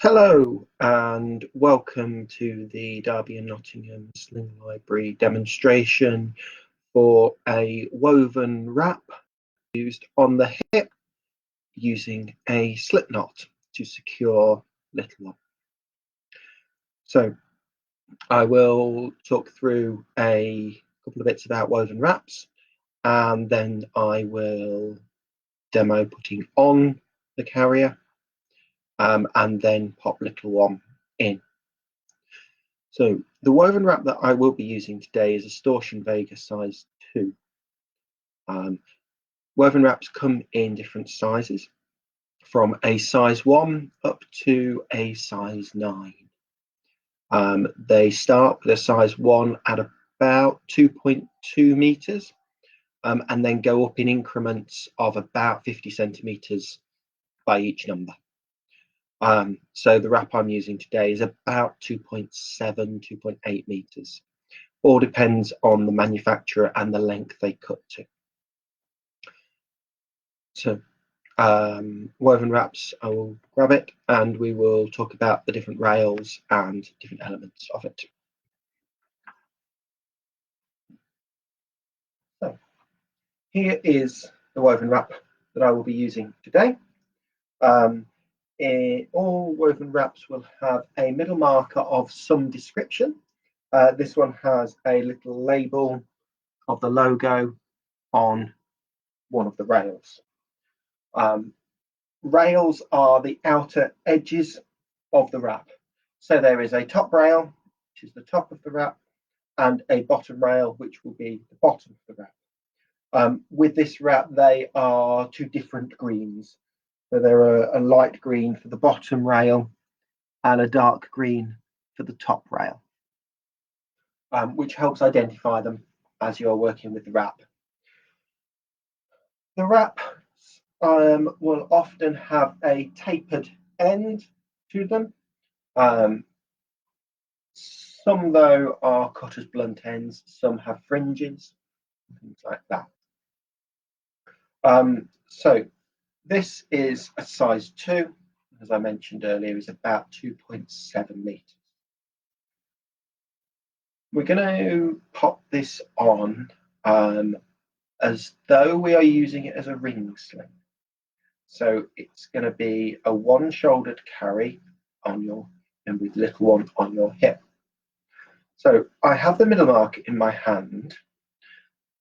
Hello and welcome to the Derby and Nottingham Sling Library demonstration for a woven wrap used on the hip using a slip knot to secure little one. So I will talk through a couple of bits about woven wraps and then I will demo putting on the carrier and then pop little one in. So the woven wrap that I will be using today is a Storchenweige size 2. Woven wraps come in different sizes, from a size 1 up to a size 9. They start with a size 1 at about 2.2 meters and then go up in increments of about 50 centimeters by each number. So the wrap I'm using today is about 2.7, 2.8 meters. All depends on the manufacturer and the length they cut to. So woven wraps, I will grab it and we will talk about the different rails and different elements of it. So here is the woven wrap that I will be using today. All woven wraps will have a middle marker of some description. This one has a little label of the logo on one of the rails. Rails are the outer edges of the wrap. So there is a top rail, which is the top of the wrap, and a bottom rail, which will be the bottom of the wrap. With this wrap, they are two different greens. So there are a light green for the bottom rail and a dark green for the top rail, which helps identify them as you're working with the wrap. The wrap will often have a tapered end to them. Some, though, are cut as blunt ends, some have fringes, things like that. So this is a size 2, as I mentioned earlier, is about 2.7 meters. We're going to pop this on as though we are using it as a ring sling. So it's going to be a one-shouldered carry on your, and with little one on your hip. So I have the middle marker in my hand,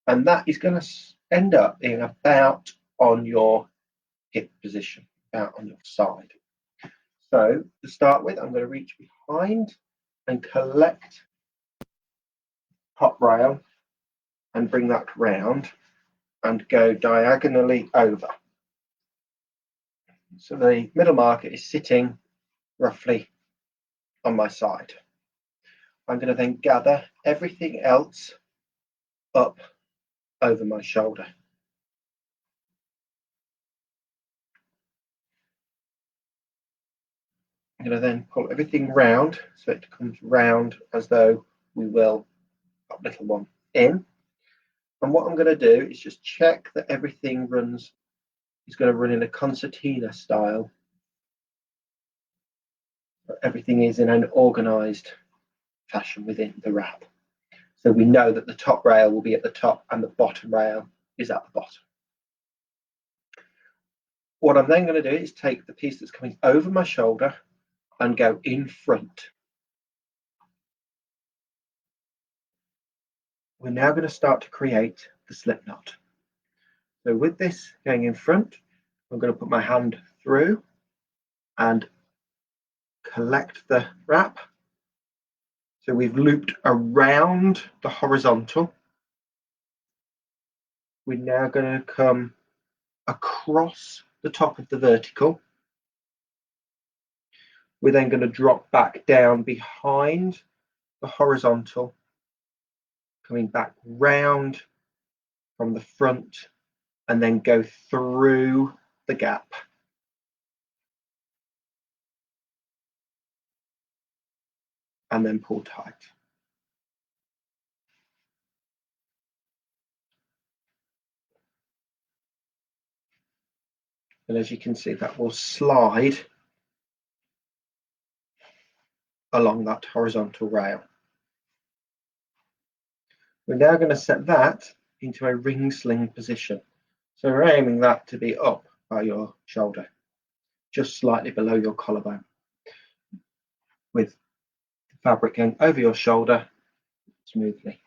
and that is going to end up being about on your hip position, about on your side. So to start with, I'm going to reach behind and collect top rail and bring that round and go diagonally over. So the middle marker is sitting roughly on my side. I'm going to then gather everything else up over my shoulder. I'm going to then pull everything round so it comes round as though we will pop little one in. And what I'm going to do is just check that everything is going to run in a concertina style. Everything is in an organised fashion within the wrap. So we know that the top rail will be at the top and the bottom rail is at the bottom. What I'm then going to do is take the piece that's coming over my shoulder and go in front. We're now going to start to create the slip knot. So with this going in front, I'm going to put my hand through and collect the wrap. So we've looped around the horizontal. We're now going to come across the top of the vertical. We're then going to drop back down behind the horizontal, coming back round from the front and then go through the gap. And then pull tight. And as you can see, that will slide along that horizontal rail. We're now going to set that into a ring sling position. So we're aiming that to be up by your shoulder, just slightly below your collarbone, with the fabric going over your shoulder smoothly.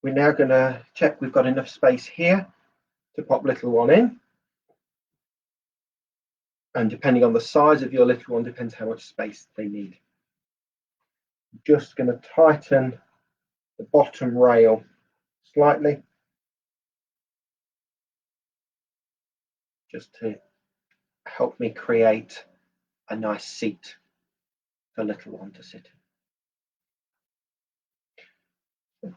We're now going to check we've got enough space here to pop little one in. And depending on the size of your little one, depends how much space they need. I'm just going to tighten the bottom rail slightly, just to help me create a nice seat for little one to sit in.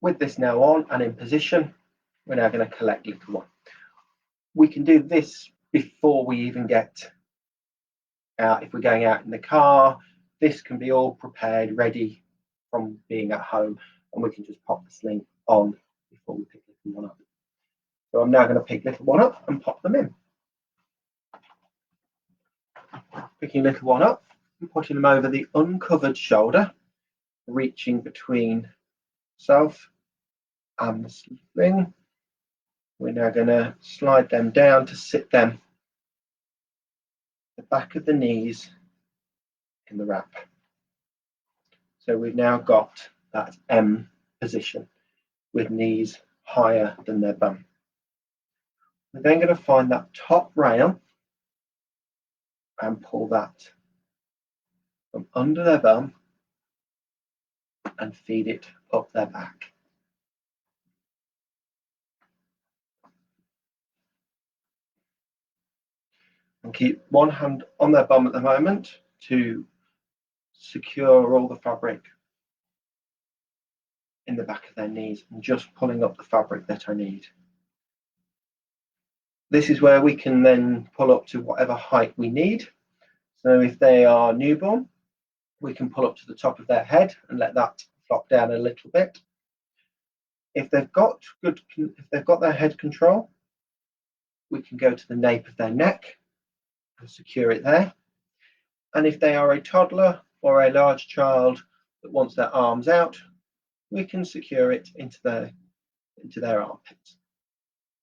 With this now on and in position, we're now going to collect little one. We can do this before we even get out. If we're going out in the car, this can be all prepared, ready from being at home, and we can just pop the sling on before we pick little one up. So I'm now going to pick little one up and pop them in. Picking little one up and putting them over the uncovered shoulder, reaching between self and the sling. We're now going to slide them down to sit them the back of the knees in the wrap. So we've now got that M position with knees higher than their bum. We're then going to find that top rail and pull that from under their bum and feed it up their back. And keep one hand on their bum at the moment to secure all the fabric in the back of their knees, and just pulling up the fabric that I need. This is where we can then pull up to whatever height we need. So if they are newborn, we can pull up to the top of their head and let that flop down a little bit. If they've got their head control, we can go to the nape of their neck and secure it there. And if they are a toddler or a large child that wants their arms out, we can secure it into their armpits.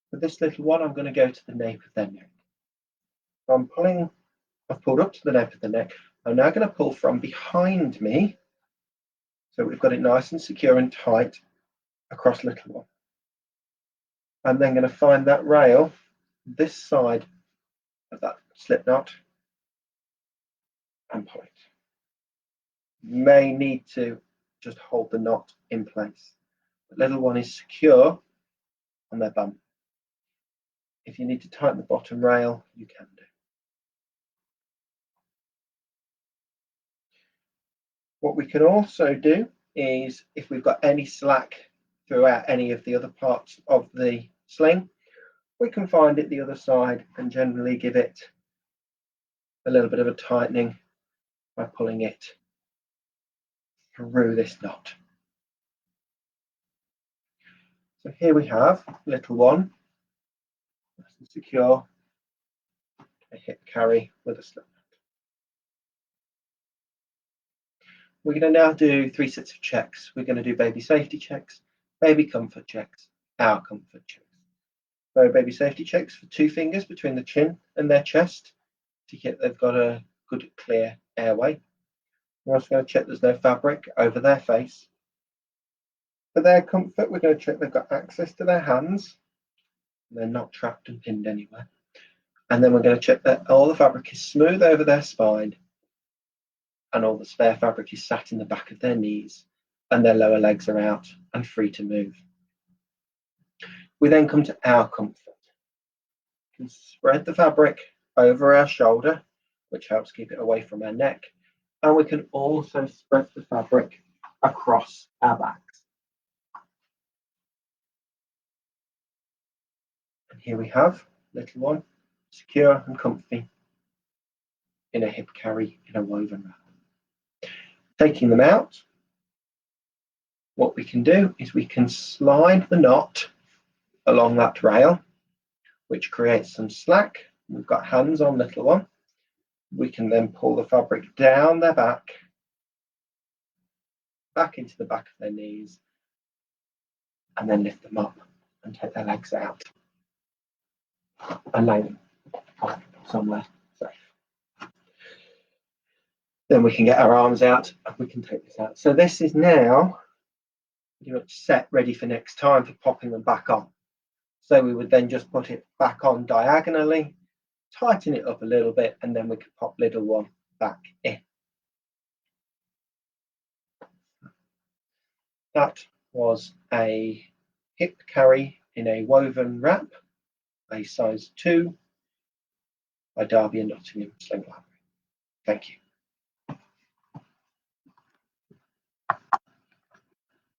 For this little one, I'm going to go to the nape of their neck. So I've pulled up to the nape of the neck. I'm now going to pull from behind me, so we've got it nice and secure and tight across little one. I'm then going to find that rail this side of that slip knot and pull it. You may need to just hold the knot in place. The little one is secure on their bum. If you need to tighten the bottom rail, you can do. What we can also do is, if we've got any slack throughout any of the other parts of the sling, we can find it the other side and generally give it a little bit of a tightening by pulling it through this knot. So here we have little one, nice and secure, a hip carry with a slip knot. We're going to now do 3 sets of checks. We're going to do baby safety checks, baby comfort checks, our comfort checks. So baby safety checks for 2 fingers between the chin and their chest to get they've got a good clear airway. We're also going to check there's no fabric over their face. For their comfort, we're going to check they've got access to their hands. They're not trapped and pinned anywhere. And then we're going to check that all the fabric is smooth over their spine and all the spare fabric is sat in the back of their knees and their lower legs are out and free to move. We then come to our comfort. We can spread the fabric over our shoulder, which helps keep it away from our neck. And we can also spread the fabric across our backs. And here we have little one, secure and comfy in a hip carry in a woven wrap. Taking them out, what we can do is we can slide the knot along that rail, which creates some slack We've got hands on little one. We can then pull the fabric down their back into the back of their knees, and then lift them up and take their legs out and lay them somewhere safe. Then we can get our arms out and we can take this out. So this is now pretty much set, ready for next time for popping them back on. So we would then just put it back on diagonally, tighten it up a little bit, and then we could pop little one back in. That was a hip carry in a woven wrap, a size 2 by Derby and Nottingham Sling Library. Thank you.